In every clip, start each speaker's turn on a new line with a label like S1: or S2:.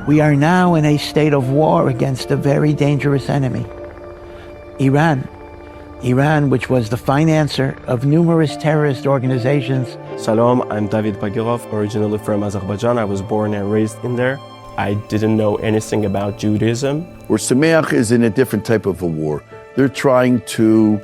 S1: We are now in a state of war against a very dangerous enemy, Iran. Iran, which was the financer of numerous terrorist organizations.
S2: Shalom, I'm David Bagirov, originally from Azerbaijan. I was born and raised in there. I didn't know anything about Judaism.
S3: Ohr Somayach is in a different type of a war. They're trying to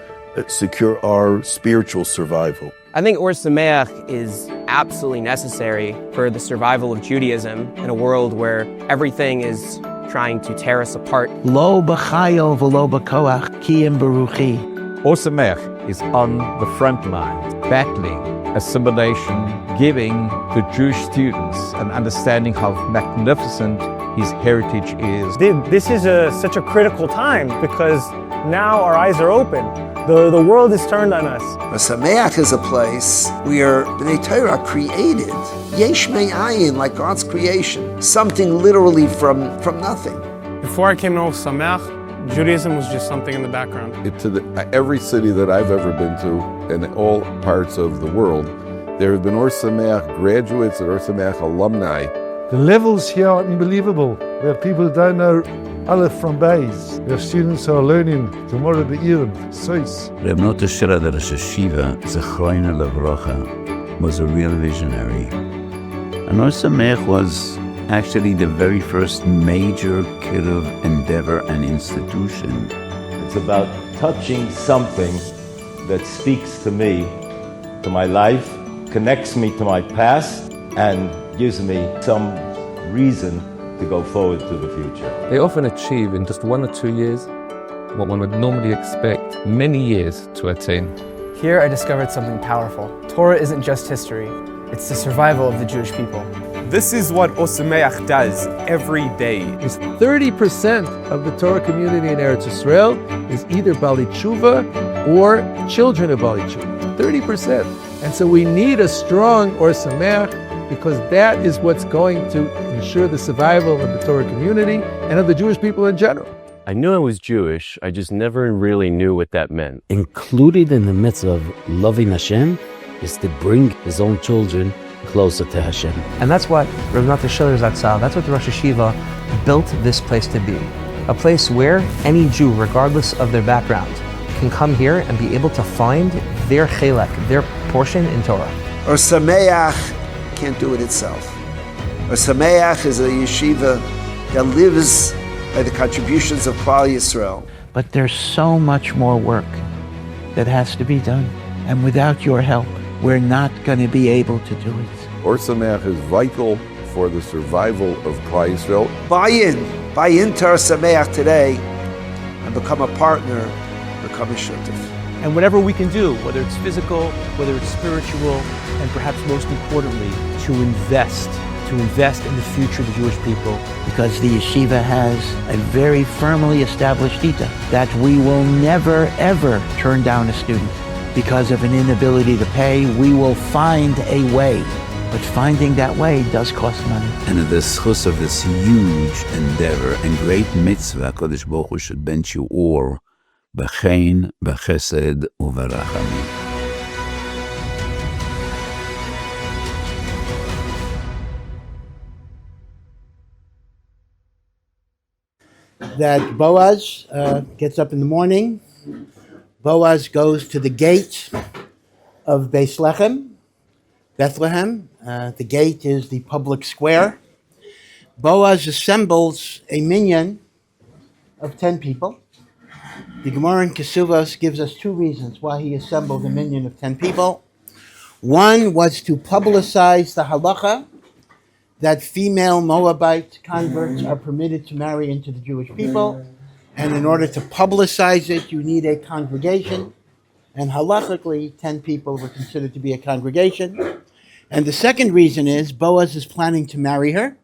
S3: secure our spiritual survival.
S4: I think Ohr Somayach is absolutely necessary for the survival of Judaism in a world where everything is trying to tear us apart.
S1: Lo b'chayo v'lo b'koach kiyim beruchi.
S5: Ohr Somayach is on the front lines, battling assimilation, giving to Jewish students an understanding how magnificent his heritage is.
S6: This is such a critical time because now our eyes are open. The world is turned on us.
S7: Ohr Somayach is a place where B'nai Torah created yesh me'ayin, like God's creation, something literally from nothing.
S6: Before I came to Ohr Somayach, Judaism was just something in the background.
S8: Every city that I've ever been to, in all parts of the world, there have been Ohr Somayach graduates and Ohr Somayach alumni.
S9: The levels here are unbelievable, where people don't know Aleph from Beis. We have students who are learning Gemara Be'ir, Sois.
S10: Reb Nota Shira de Rosh Hashiva, Zechroina Levrocha, was a real visionary. And Ohr Somayach was actually the very first major Kiruv endeavor and institution.
S11: It's about touching something that speaks to me, to my life, connects me to my past, and gives me some reason to go forward to the future.
S12: They often achieve in just 1 or 2 years what one would normally expect many years to attain.
S13: Here I discovered something powerful. Torah isn't just history, it's the survival of the Jewish people.
S14: This is what Ohr Somayach does every day.
S15: It's 30% of the Torah community in Eretz Yisrael is either Bali Tshuva or children of Bali Tshuva. 30%. And so we need a strong Ohr Somayach because that is what's going to ensure the survival of the Torah community and of the Jewish people in general.
S16: I knew I was Jewish, I just never really knew what that meant.
S17: Included in the mitzvah of loving Hashem is to bring his own children closer to Hashem.
S18: And that's what Rav Nata Shiller Zatzal, that's what the Rosh Hashiva built this place to be. A place where any Jew, regardless of their background, can come here and be able to find their chelek, their portion in Torah.
S7: Ohr Somayach can't do it itself. Ohr Somayach is a yeshiva that lives by the contributions of Klal Yisrael.
S1: But there's so much more work that has to be done. And without your help, we're not going to be able to do it.
S8: Ohr Somayach is vital for the survival of Klal Yisrael.
S7: Buy into Ohr Somayach today and become a partner, become a shutef.
S19: And whatever we can do, whether it's physical, whether it's spiritual, and perhaps most importantly, to invest in the future of the Jewish people.
S1: Because the yeshiva has a very firmly established dita that we will never, ever turn down a student. Because of an inability to pay, we will find a way. But finding that way does cost money.
S10: And the schus of this huge endeavor and great mitzvah, Kodesh Baruch Hu should bench you or b'chein, b'chesed, u'v'rachamim.
S20: That Boaz gets up in the morning. Boaz goes to the gate of Bethlehem. The gate is the public square. Boaz assembles a minyan of 10 people. The Gemara in Kesuvos gives us 2 reasons why he assembled a minyan of 10 people. One was to publicize the halacha that female Moabite converts are permitted to marry into the Jewish people. And in order to publicize it, you need a congregation. And halachically, 10 people were considered to be a congregation. And the second reason is Boaz is planning to marry her.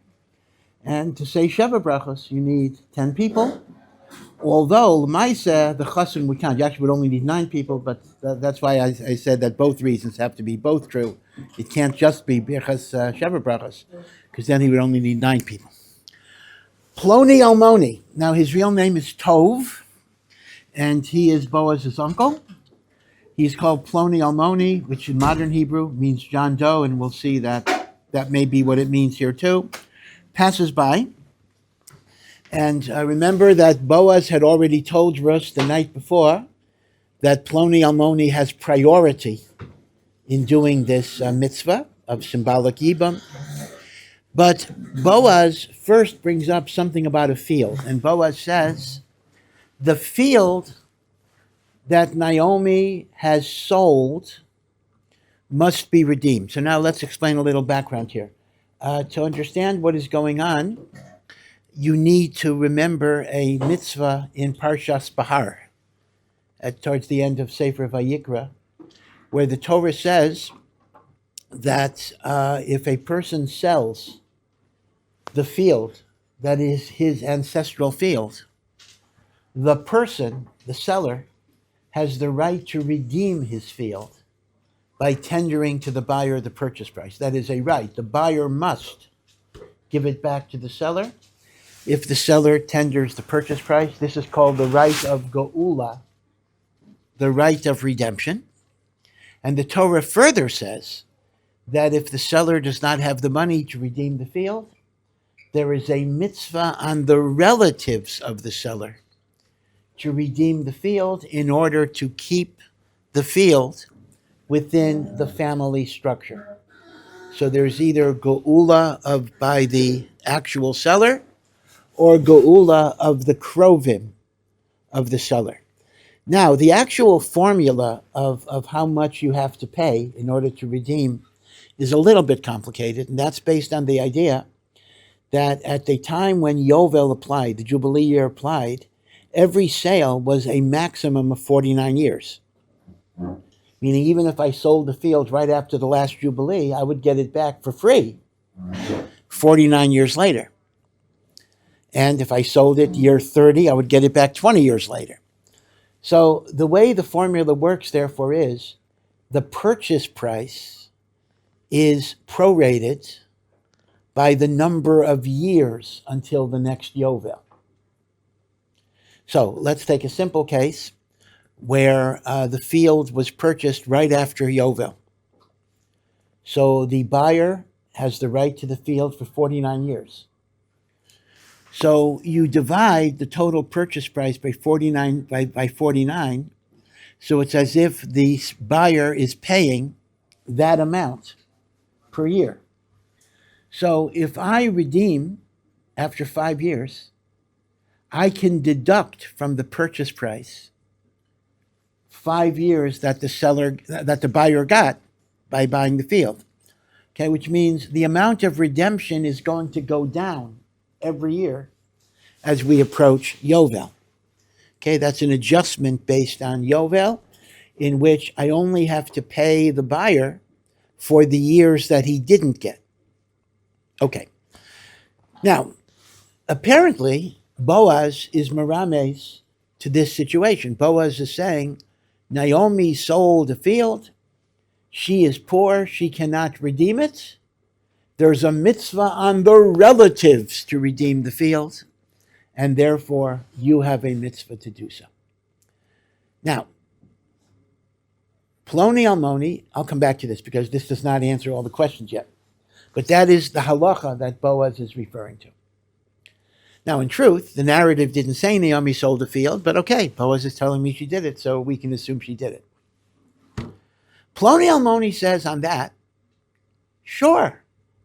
S20: And to say Sheva Brachos, you need 10 people. Although, L'maisa, the chassan would count. You actually would only need 9 people, but that's why I said that both reasons have to be both true. It can't just be Birchas Sheva Brachos, because then he would only need 9 people. Ploni Almoni. Now his real name is Tov, and he is Boaz's uncle. He's called Ploni Almoni, which in modern Hebrew means John Doe, and we'll see that that may be what it means here too. Passes by, And remember that Boaz had already told Rus the night before that Ploni Almoni has priority in doing this mitzvah of symbolic yibam. But Boaz first brings up something about a field. And Boaz says, the field that Naomi has sold must be redeemed. So now let's explain a little background here. To understand what is going on, you need to remember a mitzvah in Parshas Bahar, towards the end of Sefer Vayikra, where the Torah says that if a person sells the field that is his ancestral field, the person, the seller, has the right to redeem his field by tendering to the buyer the purchase price. That is a right. The buyer must give it back to the seller. If the seller tenders the purchase price, this is called the right of Geula, the right of redemption. And the Torah further says that if the seller does not have the money to redeem the field, there is a mitzvah on the relatives of the seller to redeem the field in order to keep the field within the family structure. So there's either geula by the actual seller or geula of the krovim of the seller. Now, the actual formula of how much you have to pay in order to redeem is a little bit complicated, and that's based on the idea that at the time when Yovel applied, the Jubilee year applied, every sale was a maximum of 49 years. Meaning even if I sold the field right after the last Jubilee, I would get it back for free 49 years later. And if I sold it year 30, I would get it back 20 years later. So the way the formula works, therefore, is the purchase price is prorated by the number of years until the next Yovel. So let's take a simple case where the field was purchased right after Yovel. So the buyer has the right to the field for 49 years. So you divide the total purchase price by 49, by 49. So it's as if the buyer is paying that amount per year. So if I redeem after 5 years, I can deduct from the purchase price 5 years that the buyer got by buying the field. Okay, which means the amount of redemption is going to go down every year as we approach Yovel. Okay, that's an adjustment based on Yovel, in which I only have to pay the buyer for the years that he didn't get. Okay. Now, apparently, Boaz is merames to this situation. Boaz is saying, Naomi sold a field. She is poor. She cannot redeem it. There's a mitzvah on the relatives to redeem the field, and therefore you have a mitzvah to do so. Now, Ploni Almoni, I'll come back to this because this does not answer all the questions yet. But that is the halacha that Boaz is referring to. Now, in truth, the narrative didn't say Naomi sold a field, but okay, Boaz is telling me she did it, so we can assume she did it. Ploni Almoni says on that, sure,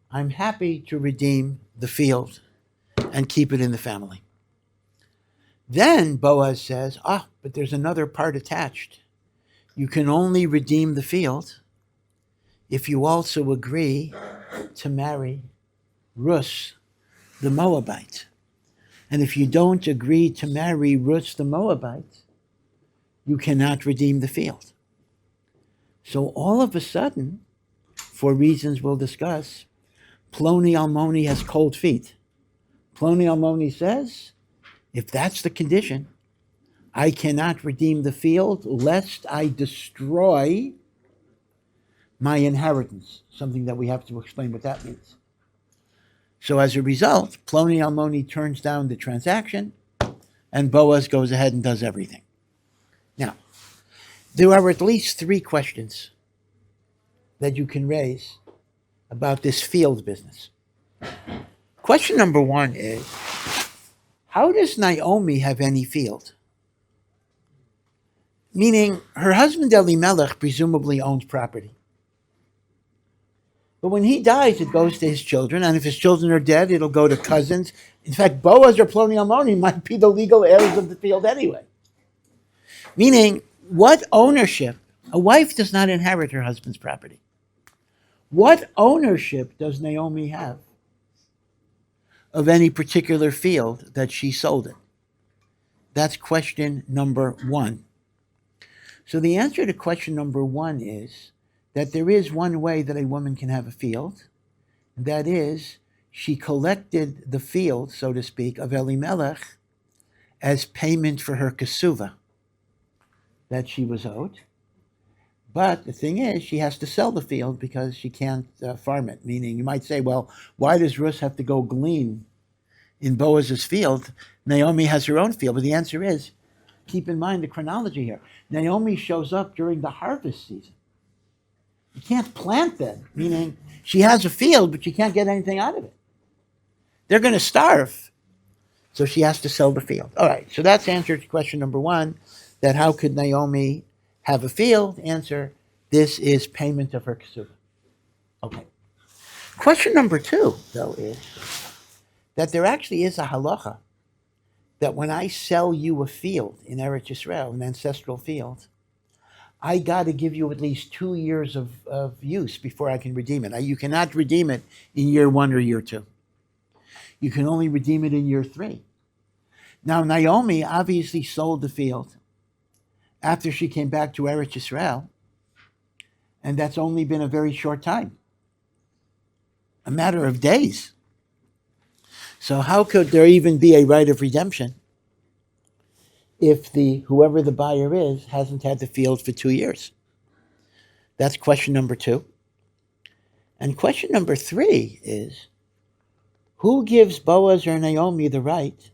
S20: I'm happy to redeem the field and keep it in the family. Then Boaz says, but there's another part attached. You can only redeem the field if you also agree to marry Rus, the Moabite. And if you don't agree to marry Rus, the Moabite, you cannot redeem the field. So all of a sudden, for reasons we'll discuss, Ploni Almoni has cold feet. Ploni Almoni says, if that's the condition, I cannot redeem the field lest I destroy my inheritance, something that we have to explain what that means. So as a result, Ploni Almoni turns down the transaction, and Boaz goes ahead and does everything. Now, there are at least 3 questions that you can raise about this field business. Question number 1 is, how does Naomi have any field? Meaning, her husband Elimelech presumably owns property. But when he dies, it goes to his children, and if his children are dead, it'll go to cousins. In fact, Boaz or Ploni Almoni might be the legal heirs of the field anyway. Meaning, what ownership? A wife does not inherit her husband's property. What ownership does Naomi have of any particular field that she sold it? That's question number one. So the answer to question number one is that there is one way that a woman can have a field. That is, she collected the field, so to speak, of Elimelech as payment for her kesuva that she was owed. But the thing is, she has to sell the field because she can't farm it. Meaning, you might say, well, why does Ruth have to go glean in Boaz's field? Naomi has her own field. But the answer is, keep in mind the chronology here. Naomi shows up during the harvest season. You can't plant then, meaning she has a field, but she can't get anything out of it. They're going to starve. So she has to sell the field. All right, so that's answer to question number one, that how could Naomi have a field? Answer, this is payment of her kesuva. Okay. Question number two, though, is that there actually is a halacha that when I sell you a field in Eretz Yisrael, an ancestral field, I got to give you at least 2 years of use before I can redeem it. You cannot redeem it in year 1 or year 2. You can only redeem it in year 3. Now, Naomi obviously sold the field after she came back to Eretz Yisrael, and that's only been a very short time, a matter of days. So how could there even be a right of redemption if whoever the buyer is hasn't had the field for 2 years? That's question number two. And question number three is, who gives Boaz or Naomi the right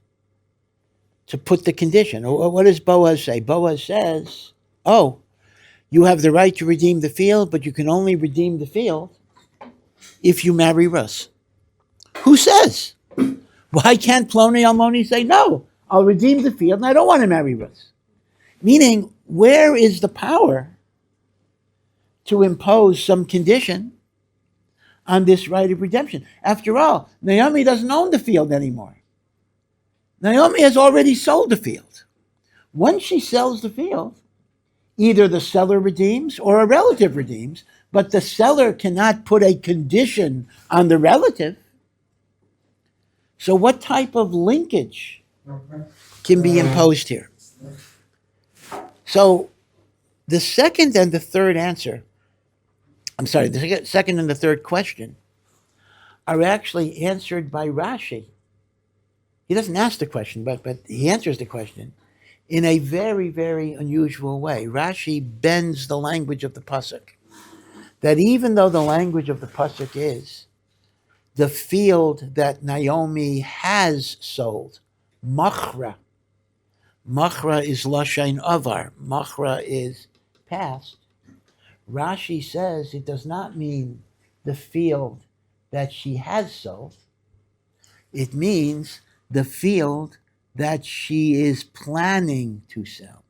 S20: to put the condition? Or what does Boaz say? Boaz says, oh, you have the right to redeem the field, but you can only redeem the field if you marry Russ. Who says? Why can't Ploni Almoni say, no, I'll redeem the field and I don't want to marry Ruth? Meaning, where is the power to impose some condition on this right of redemption? After all, Naomi doesn't own the field anymore. Naomi has already sold the field. Once she sells the field, either the seller redeems or a relative redeems, but the seller cannot put a condition on the relative. So what type of linkage can be imposed here? So the second and the third question are actually answered by Rashi. He doesn't ask the question, but he answers the question in a very, very unusual way. Rashi bends the language of the pasuk. That even though the language of the pasuk is the field that Naomi has sold, machra. Machra is lashain avar. Machra is past. Rashi says it does not mean the field that she has sold. It means the field that she is planning to sell.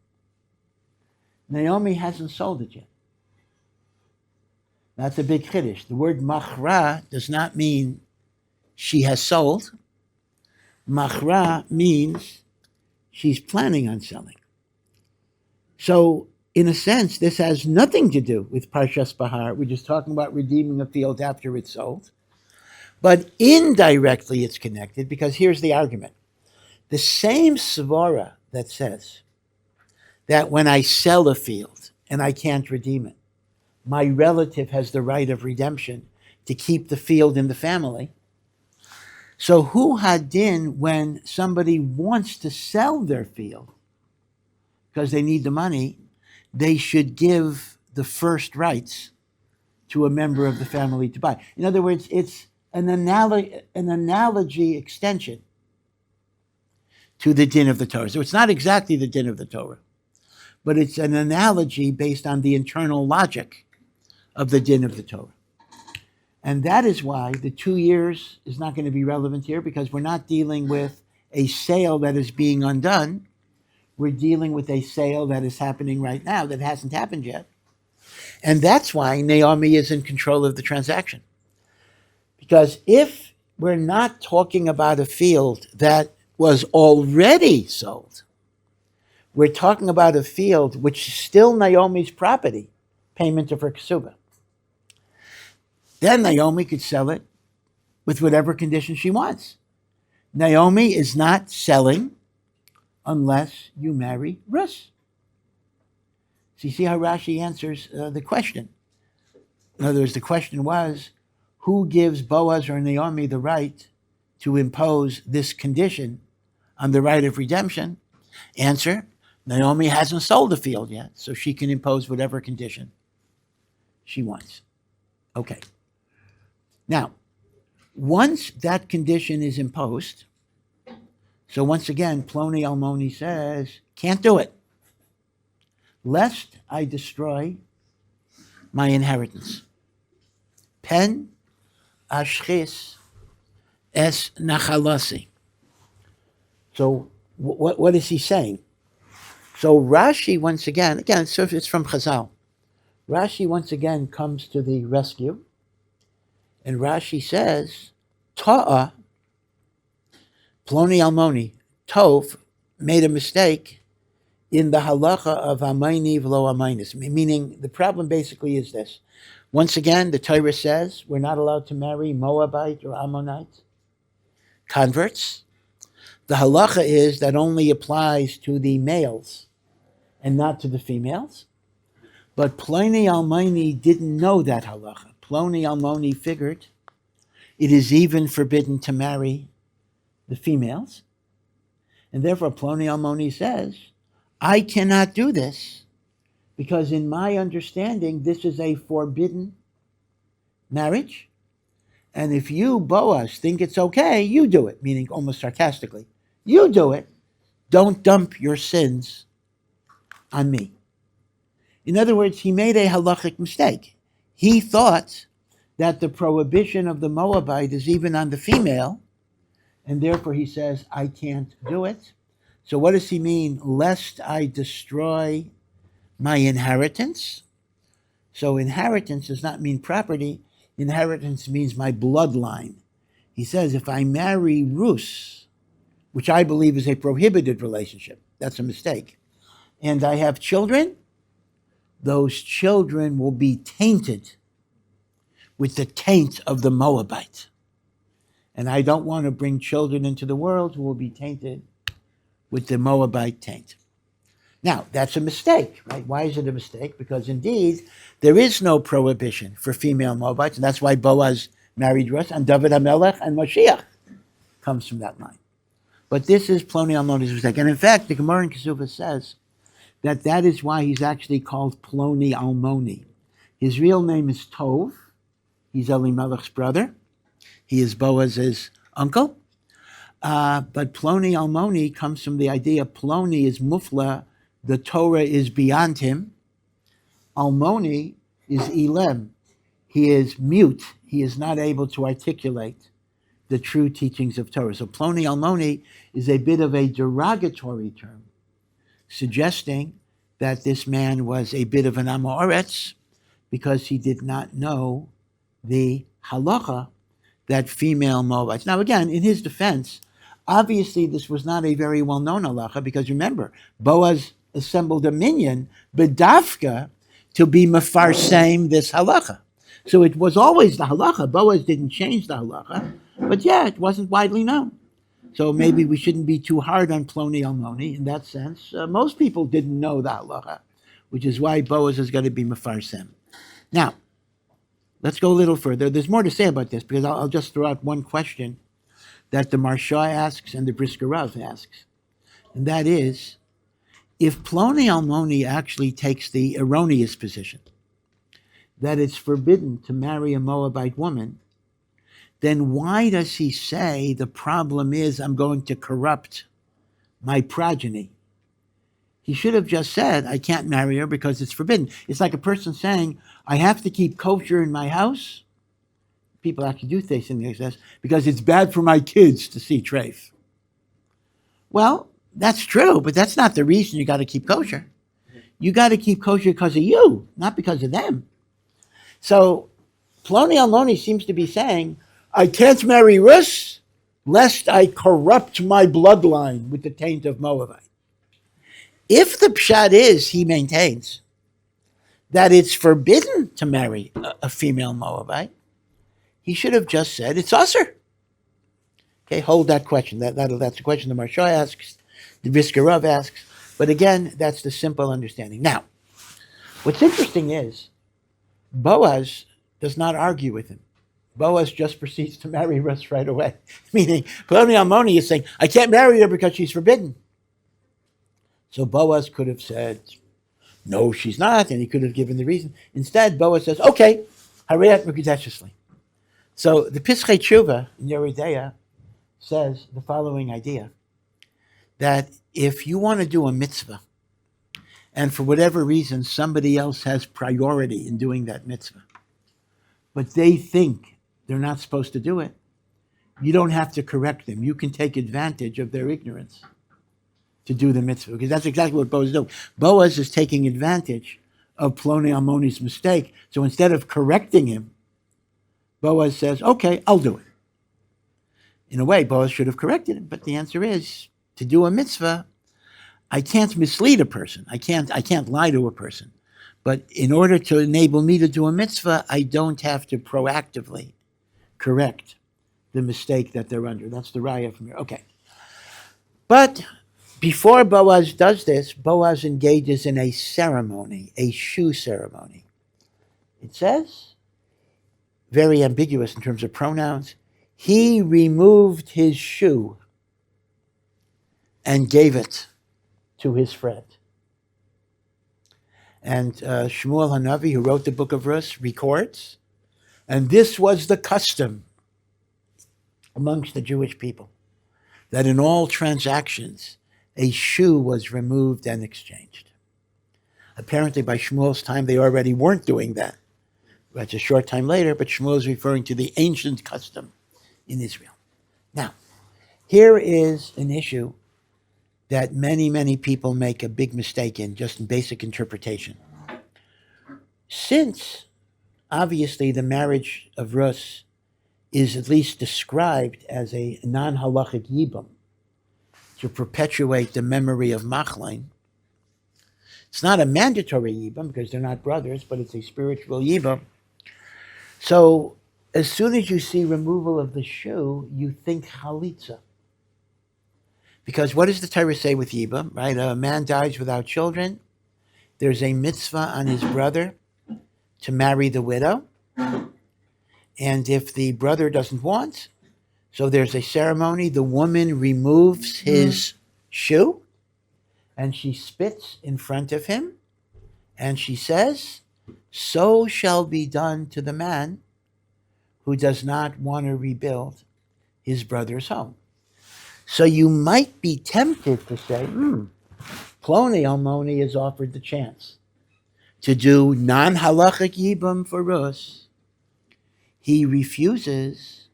S20: Naomi hasn't sold it yet. That's a big chiddush. The word machra does not mean she has sold. Machra means she's planning on selling. So, in a sense, this has nothing to do with Parshas Bahar. We're just talking about redeeming a field after it's sold. But indirectly it's connected, because here's the argument. The same svara that says that when I sell a field and I can't redeem it, my relative has the right of redemption to keep the field in the family. So hu hadin, when somebody wants to sell their field because they need the money, they should give the first rights to a member of the family to buy. In other words, it's an analogy extension to the din of the Torah. So it's not exactly the din of the Torah, but it's an analogy based on the internal logic of the din of the Torah. And that is why the 2 years is not going to be relevant here, because we're not dealing with a sale that is being undone. We're dealing with a sale that is happening right now that hasn't happened yet. And that's why Naomi is in control of the transaction. Because if we're not talking about a field that was already sold, we're talking about a field which is still Naomi's property, payment of her ksuba. Then Naomi could sell it with whatever condition she wants. Naomi is not selling unless you marry Rus. So you see how Rashi answers the question. In other words, the question was, who gives Boaz or Naomi the right to impose this condition on the right of redemption? Answer, Naomi hasn't sold the field yet, so she can impose whatever condition she wants. Okay. Now, once that condition is imposed, so once again, Ploni Almoni says, can't do it, lest I destroy my inheritance. Pen ashchis es nachalasi. So what is he saying? So Rashi once again, so it's from Chazal. Rashi once again comes to the rescue, and Rashi says, Ta'a, Ploni Almoni, Tov, made a mistake in the halacha of Amayni v'lo Amaynis, meaning the problem basically is this. Once again, the Torah says we're not allowed to marry Moabite or Ammonite converts. The halacha is that only applies to the males and not to the females. But Ploni Almoni didn't know that halacha. Ploni Almoni figured it is even forbidden to marry the females. And therefore Ploni Almoni says, I cannot do this because in my understanding, this is a forbidden marriage. And if you, Boaz, think it's okay, you do it, meaning almost sarcastically. You do it. Don't dump your sins on me. In other words, he made a halachic mistake. He thought that the prohibition of the Moabite is even on the female, and therefore he says, I can't do it. So what does he mean? Lest I destroy my inheritance. So inheritance does not mean property. Inheritance means my bloodline. He says, if I marry Rus, which I believe is a prohibited relationship, that's a mistake, and I have children, those children will be tainted with the taint of the Moabite. And I don't want to bring children into the world who will be tainted with the Moabite taint. Now, that's a mistake, right? Why is it a mistake? Because indeed, there is no prohibition for female Moabites, and that's why Boaz married Ruth, and David HaMelech and Moshiach comes from that line. But this is Ploni Almoni's mistake. And in fact, the Gemara in Kesuvah says that is why he's actually called Ploni Almoni. His real name is Tov. He's Elimelech's brother. He is Boaz's uncle. But Ploni Almoni comes from the idea Ploni is mufla, the Torah is beyond him. Almoni is ilem. He is mute. He is not able to articulate the true teachings of Torah. So Ploni Almoni is a bit of a derogatory term, suggesting that this man was a bit of an Amoretz because he did not know the halacha that female Moabites. Now again, in his defense, obviously this was not a very well-known halacha because remember, Boaz assembled a minyan, bedafka, to be mefarsem this halacha. So it was always the halacha. Boaz didn't change the halacha, but it wasn't widely known. So maybe we shouldn't be too hard on Ploni Almoni in that sense. Most people didn't know the halacha, which is why Boaz is going to be mefarsem. Now, let's go a little further. There's more to say about this because I'll just throw out one question that the Marsha asks and the Brisker Rav asks. And that is, if Ploni Almoni actually takes the erroneous position that it's forbidden to marry a Moabite woman, then why does he say the problem is I'm going to corrupt my progeny? He should have just said, I can't marry her because it's forbidden. It's like a person saying, I have to keep kosher in my house. People actually do say something like this because it's bad for my kids to see treif. Well, that's true, but that's not the reason you got to keep kosher. You got to keep kosher because of you, not because of them. So Ploni Almoni seems to be saying, I can't marry Rus lest I corrupt my bloodline with the taint of Moabite. If the pshat is, he maintains, that it's forbidden to marry a female Moabite, he should have just said it's usher. Okay, hold that question. That's a question the Marsha asks, the Brisker Rav asks. But again, that's the simple understanding. Now, what's interesting is Boaz does not argue with him. Boaz just proceeds to marry Ruth right away. Meaning, Ploni Almoni is saying, I can't marry her because she's forbidden. So Boaz could have said, no, she's not, and he could have given the reason. Instead, Boaz says, okay, harayat mekudeshesli. So the Pischei Tshuva in Yeridea says the following idea, that if you want to do a mitzvah, and for whatever reason somebody else has priority in doing that mitzvah, but they think they're not supposed to do it, you don't have to correct them. You can take advantage of their ignorance to do the mitzvah, because that's exactly what Boaz is doing. Boaz is taking advantage of Ploni Almoni's mistake. So instead of correcting him, Boaz says, okay, I'll do it. In a way, Boaz should have corrected him, but the answer is, to do a mitzvah, I can't mislead a person. I can't lie to a person. But in order to enable me to do a mitzvah, I don't have to proactively correct the mistake that they're under. That's the raya from here. Okay. But before Boaz does this, Boaz engages in a ceremony, a shoe ceremony. It says, very ambiguous in terms of pronouns, he removed his shoe and gave it to his friend. And Shmuel Hanavi, who wrote the book of Rus, records, and this was the custom amongst the Jewish people, that in all transactions, a shoe was removed and exchanged. Apparently by Shmuel's time, they already weren't doing that. That's a short time later, but Shmuel is referring to the ancient custom in Israel. Now, here is an issue that many, many people make a big mistake in, just in basic interpretation. Since, obviously, the marriage of Rus is at least described as a non-halachic yibum, to perpetuate the memory of Machlain, it's not a mandatory yibum, because they're not brothers, but it's a spiritual yibum. So, as soon as you see removal of the shoe, you think chalitza. Because what does the Torah say with Yibam, right? A man dies without children. There's a mitzvah on his brother to marry the widow. And if the brother doesn't want, so there's a ceremony. The woman removes his shoe and she spits in front of him. And she says, so shall be done to the man who does not want to rebuild his brother's home. So you might be tempted to say, Ploni Almoni has offered the chance to do non-halachic yibum for Rus. He refuses,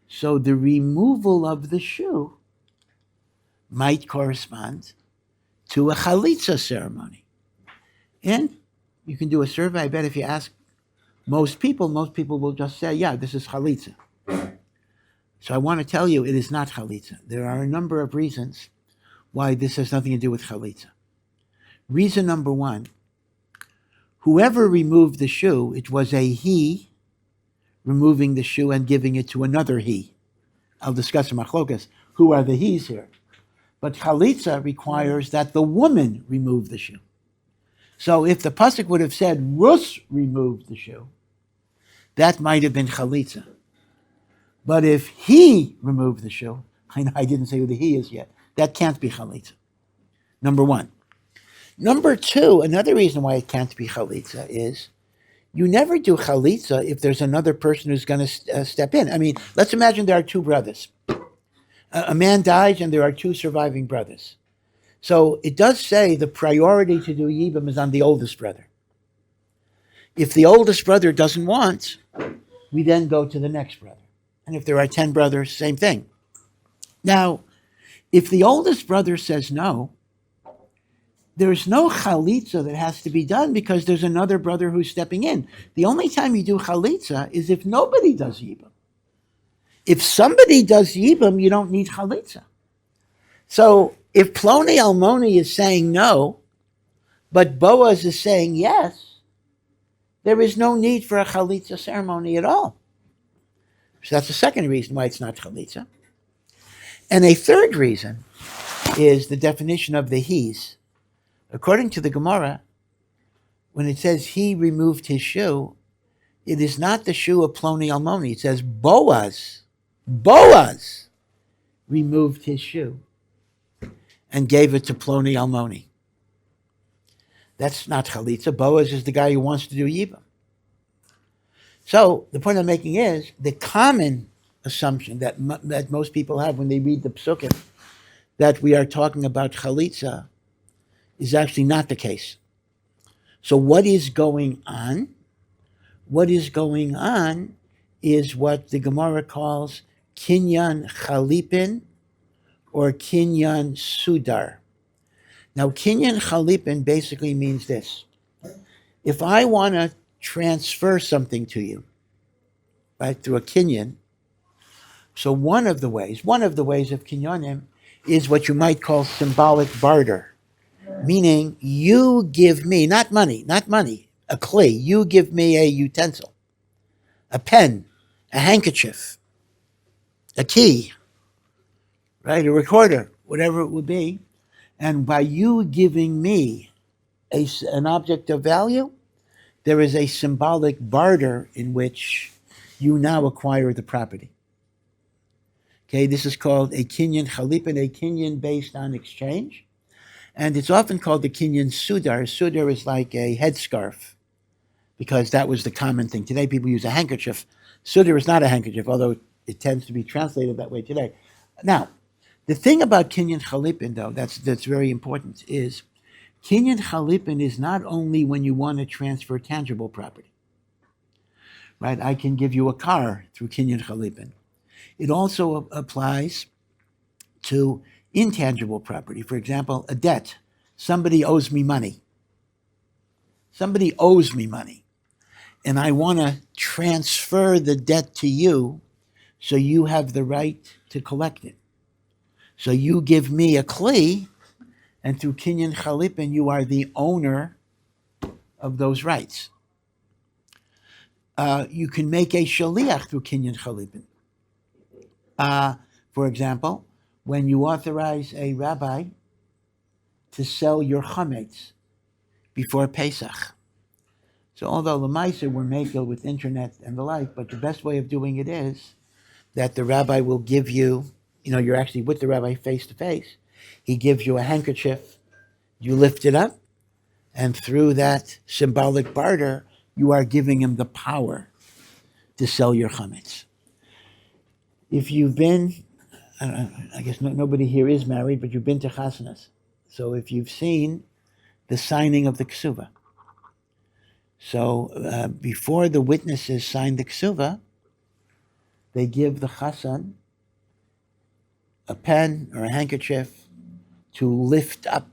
S20: so the removal of the shoe might correspond to a chalitza ceremony. And you can do a survey. I bet if you ask most people will just say, yeah, this is chalitza. So I want to tell you, it is not chalitza. There are a number of reasons why this has nothing to do with chalitza. Reason number one, whoever removed the shoe, it was a he removing the shoe and giving it to another he. I'll discuss in machlokas who are the he's here. But chalitza requires that the woman remove the shoe. So if the pasuk would have said Rus removed the shoe, that might have been chalitza. But if he removed the shoe, I didn't say who the he is yet, that can't be chalitza. Number one. Number two, another reason why it can't be chalitza is you never do chalitza if there's another person who's going to step in. I mean, let's imagine there are two brothers. A man dies and there are two surviving brothers. So it does say the priority to do yibum is on the oldest brother. If the oldest brother doesn't want, we then go to the next brother. And if there are 10 brothers, same thing. Now,
S1: If the oldest brother says no, there's no chalitza that has to be done because there's another brother who's stepping in. The only time you do chalitza is if nobody does yibum. If somebody does yibum, you don't need chalitza. So if Ploni Almoni is saying no, but Boaz is saying yes, there is no need for a chalitza ceremony at all. So that's the second reason why it's not chalitza. And a third reason is the definition of the he's. According to the Gemara, when it says he removed his shoe, it is not the shoe of Ploni Almoni. It says Boaz removed his shoe and gave it to Ploni Almoni. That's not chalitza. Boaz is the guy who wants to do yibum. So the point I'm making is the common assumption that most people have when they read the psukim that we are talking about chalitza is actually not the case. So what is going on? What is going on is what the Gemara calls Kinyan Khalipin or Kinyan Sudar. Now, Kinyan Khalipin basically means this. If I want to transfer something to you, right, through a kinyan, so one of the ways of kinyanim is what you might call symbolic barter. Meaning, you give me, not money, a clay. You give me a utensil, a pen, a handkerchief, a key, right, a recorder, whatever it would be. And by you giving me an object of value, there is a symbolic barter in which you now acquire the property. Okay, this is called a Kinyan Khalipin, a Kinyan based on exchange. And it's often called the Kinyan Sudar. Sudar is like a headscarf, because that was the common thing. Today people use a handkerchief. Sudar is not a handkerchief, although it tends to be translated that way today. Now, the thing about Kinyan Khalipin, though, that's very important, is Kinyan Khalipin is not only when you want to transfer tangible property. Right? I can give you a car through Kinyan Khalipin. It also applies to intangible property. For example, a debt. Somebody owes me money. And I want to transfer the debt to you so you have the right to collect it. So you give me a kli, and through Kinyan Khalipin, you are the owner of those rights. You can make a shaliach through Kinyan Khalipin. For example, when you authorize a rabbi to sell your chametz before Pesach. So although Lamaisa we're making with internet and the like, but the best way of doing it is that the rabbi will give you, you're actually with the rabbi face to face. He gives you a handkerchief, you lift it up, and through that symbolic barter, you are giving him the power to sell your chametz. If you've been, I guess nobody here is married, but you've been to chasanas. So if you've seen the signing of the ksuva. So before the witnesses sign the ksuva, they give the chasan a pen or a handkerchief to lift up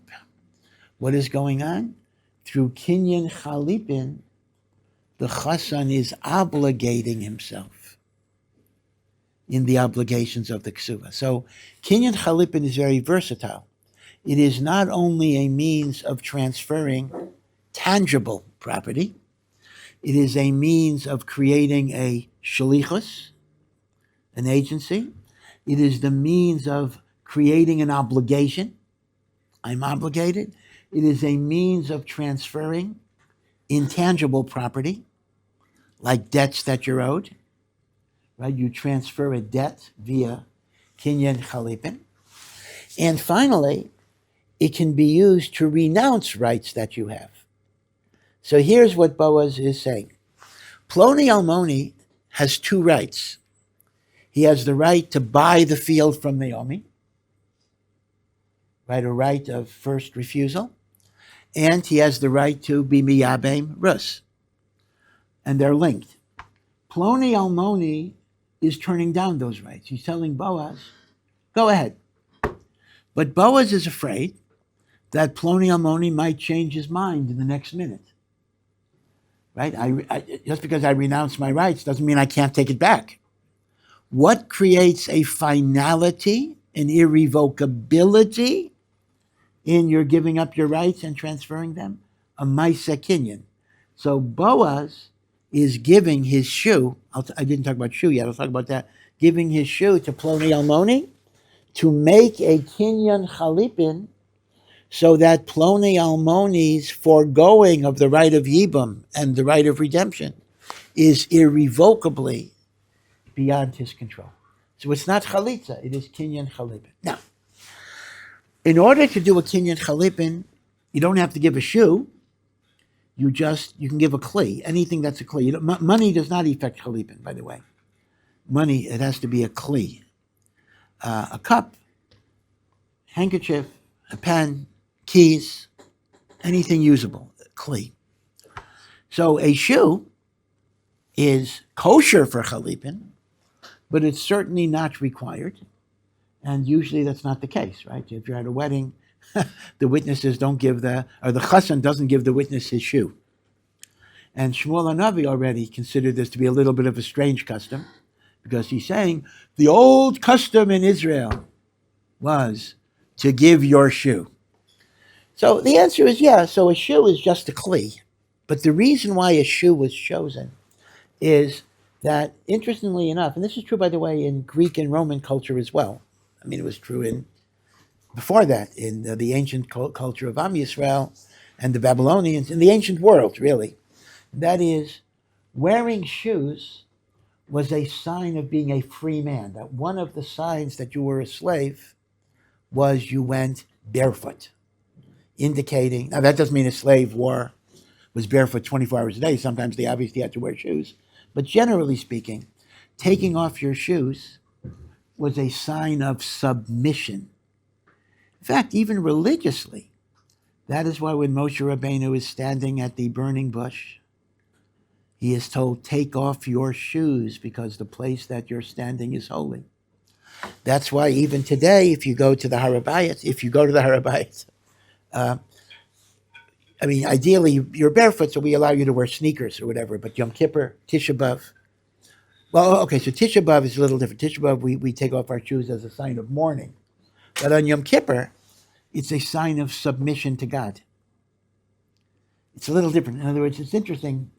S1: what is going on. Through Kinyan Khalipin, the chasan is obligating himself in the obligations of the ksuva. So Kinyan Khalipin is very versatile. It is not only a means of transferring tangible property, it is a means of creating a shalichus, an agency. It is the means of creating an obligation. I'm obligated. It is a means of transferring intangible property, like debts that you're owed. Right? You transfer a debt via Kinyan Khalipin. And finally, it can be used to renounce rights that you have. So here's what Boaz is saying. Ploni Almoni has two rights. He has the right to buy the field from Naomi, right, a right of first refusal, and he has the right to be miyabem rus. And they're linked. Ploni Almoni is turning down those rights. He's telling Boaz, go ahead.
S20: But Boaz is afraid that Ploni Almoni might change his mind in the next minute. Right? Just because I renounce my rights doesn't mean I can't take it back. What creates a finality, an irrevocability in your giving up your rights and transferring them? A Maisa Kinyan. So Boaz is giving his shoe, I didn't talk about shoe yet, I'll talk about that, giving his shoe to Ploni Almoni to make a Kinyan Khalipin so that Ploni Almoni's foregoing of the right of Yibum and the right of redemption is irrevocably beyond his control. So it's not Chalitza, it is Kinyan Khalipin. Now, in order to do a Kinyan Khalipin, you don't have to give a shoe, you can give a kli, anything that's a kli. Money does not affect Khalipin, by the way. Money, it has to be a kli. A cup, handkerchief, a pen, keys, anything usable, kli. So a shoe is kosher for Khalipin, but it's certainly not required. And usually that's not the case, right? If you're at a wedding, the witnesses don't give the chassan doesn't give the witness his shoe. And Shmuel HaNavi already considered this to be a little bit of a strange custom, because he's saying the old custom in Israel was to give your shoe. So the answer is yes. So a shoe is just a kli. But the reason why a shoe was chosen is that, interestingly enough, and this is true, by the way, in Greek and Roman culture as well. I mean, it was true before that, in the ancient culture of Am Yisrael and the Babylonians, in the ancient world, really. That is, wearing shoes was a sign of being a free man. That one of the signs that you were a slave was you went barefoot, indicating, now that doesn't mean a slave was barefoot 24 hours a day. Sometimes they obviously had to wear shoes. But generally speaking, taking off your shoes was a sign of submission. In fact, even religiously, that is why when Moshe Rabbeinu is standing at the burning bush, he is told, take off your shoes because the place that you're standing is holy. That's why even today, if you go to the HaRav, I mean, ideally, you're barefoot, so we allow you to wear sneakers or whatever, but Yom Kippur, Tisha B'Av. Well, okay, so Tisha B'Av is a little different. Tisha B'Av, we take off our shoes as a sign of mourning. But on Yom Kippur, it's a sign of submission to God. It's a little different. In other words, it's interesting.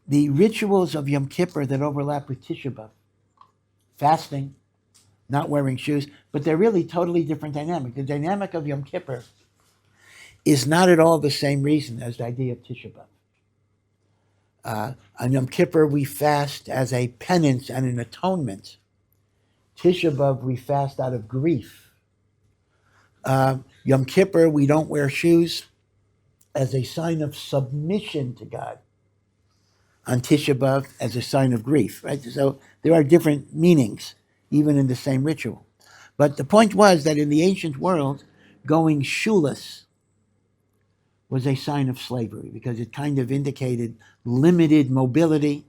S20: The rituals of Yom Kippur that overlap with Tisha B'Av, fasting, not wearing shoes, but they're really totally different dynamic. The dynamic of Yom Kippur is not at all the same reason as the idea of Tisha B'Av. On Yom Kippur, we fast as a penance and an atonement. Tisha B'Av, we fast out of grief. Yom Kippur, we don't wear shoes as a sign of submission to God. On Tisha B'Av, as a sign of grief, right? So there are different meanings, even in the same ritual. But the point was that in the ancient world, going shoeless was a sign of slavery because it kind of indicated limited mobility.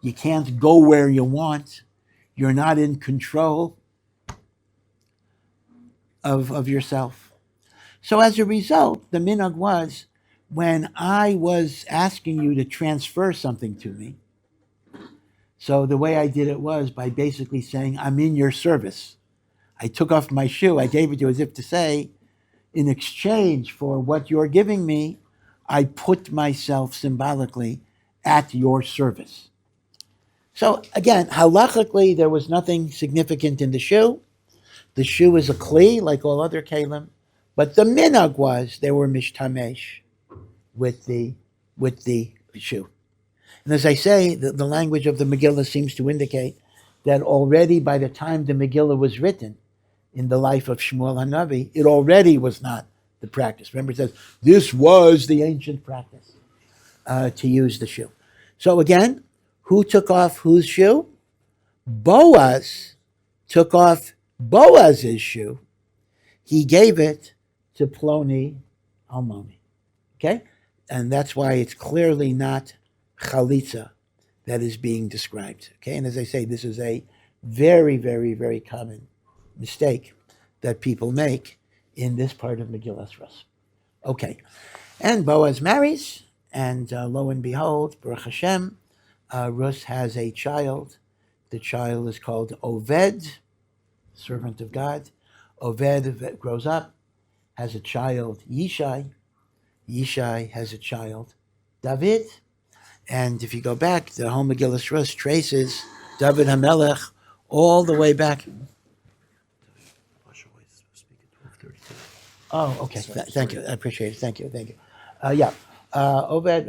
S20: You can't go where you want. You're not in control of yourself. So as a result, the minhag was, when I was asking you to transfer something to me, so the way I did it was by basically saying, I'm in your service. I took off my shoe, I gave it to you as if to say, in exchange for what you're giving me, I put myself symbolically at your service. So again, halachically, there was nothing significant in the shoe. The shoe is a kli, like all other kalim, but the minhag was they were mishtamesh with the shoe. And as I say, the language of the Megillah seems to indicate that already by the time the Megillah was written, in the life of Shmuel HaNavi, it already was not the practice. Remember, it says, this was the ancient practice, to use the shoe. So again, who took off whose shoe? Boaz took off Boaz's shoe. He gave it to Ploni Almoni. Okay? And that's why it's clearly not chalitza that is being described. Okay? And as I say, this is a very, very, very common mistake that people make in this part of Megillas Rus. Okay, and Boaz marries, and lo and behold, Baruch Hashem, Rus has a child. The child is called Oved, servant of God. Oved grows up, has a child, Yishai. Yishai has a child, David. And if you go back, the whole Megillas Rus traces David HaMelech all the way back. Oh, okay. Thank you. I appreciate it. Thank you. Oved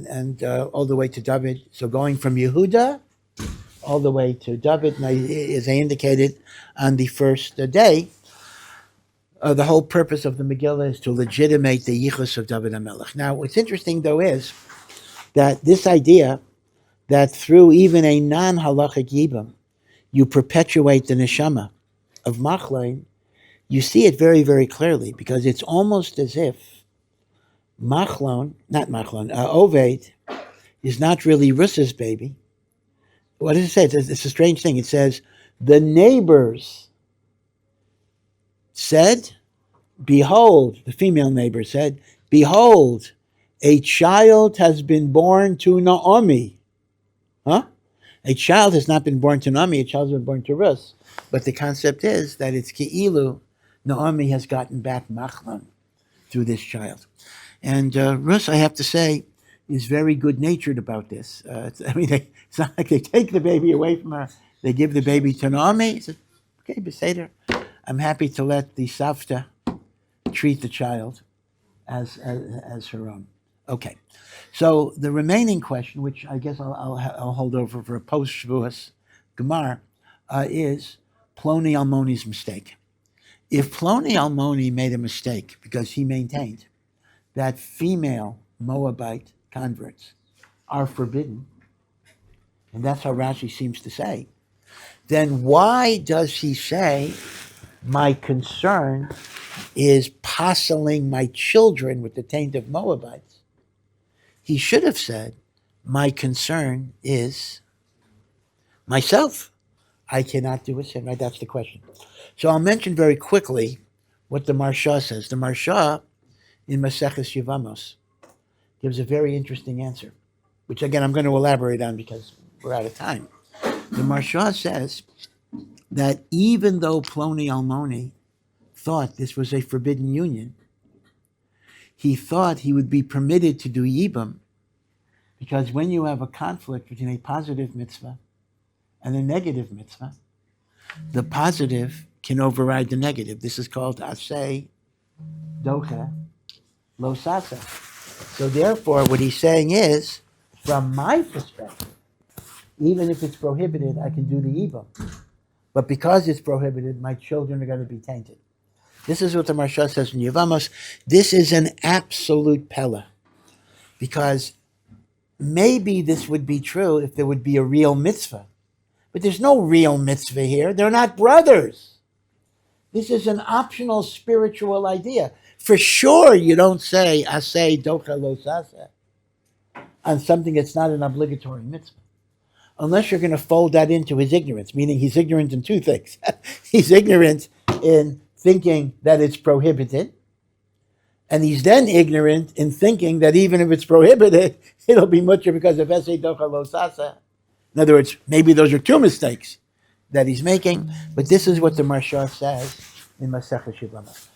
S20: and all the way to David. So going from Yehuda all the way to David, now, as I indicated on the first day, the whole purpose of the Megillah is to legitimate the yichus of David HaMelech. Now, what's interesting, though, is that this idea that through even a non-halachic yibam, you perpetuate the neshama of Machlon, you see it very, very clearly, because it's almost as if Oved is not really Rus's baby. What does it say? It's a strange thing. It says, the neighbors said, behold, the female neighbor said, behold, a child has been born to Naomi. Huh? A child has not been born to Naomi, a child has been born to Rus. But the concept is that it's Ki'ilu, Naomi has gotten back Machlon through this child. And Rus, I have to say, is very good-natured about this. It's not like they take the baby away from her. They give the baby to Naomi. He says, okay, Beseder, I'm happy to let the Savta treat the child as her own. Okay, so the remaining question, which I guess I'll hold over for a post-Shavuos Gemara, is Ploni Almoni's mistake. If Ploni Almoni made a mistake because he maintained that female Moabite converts are forbidden, and that's how Rashi seems to say, then why does he say, my concern is parceling my children with the taint of Moabites? He should have said, my concern is myself. I cannot do a sin, right? That's the question. So I'll mention very quickly what the Marsha says. The Marsha in Maseches Yevamos gives a very interesting answer, which again I'm going to elaborate on because we're out of time. The Marsha says that even though Ploni Almoni thought this was a forbidden union, he thought he would be permitted to do Yibam, because when you have a conflict between a positive mitzvah and a negative mitzvah, the positive can override the negative. This is called Aseh Docha Lo Sasa. So therefore, what he's saying is, from my perspective, even if it's prohibited, I can do the Yibam. But because it's prohibited, my children are going to be tainted. This is what the Marsha says in Yevamos. This is an absolute pella, because maybe this would be true if there would be a real mitzvah. But there's no real mitzvah here. They're not brothers. This is an optional spiritual idea. For sure, you don't say, Aseh Docha Lo Sasa, on something that's not an obligatory mitzvah, unless you're going to fold that into his ignorance, meaning he's ignorant in two things. He's ignorant in thinking that it's prohibited, and he's then ignorant in thinking that even if it's prohibited, it'll be mutter because of Aseh Docha Lo Sasa. In other words, maybe those are two mistakes that he's making, but this is what the Marsha says in Masechah Yevamos.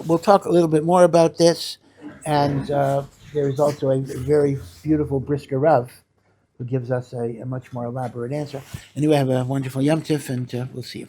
S20: We'll talk a little bit more about this, and there is also a very beautiful Brisker Rav who gives us a much more elaborate answer. Anyway, have a wonderful Yom Tif, and we'll see you.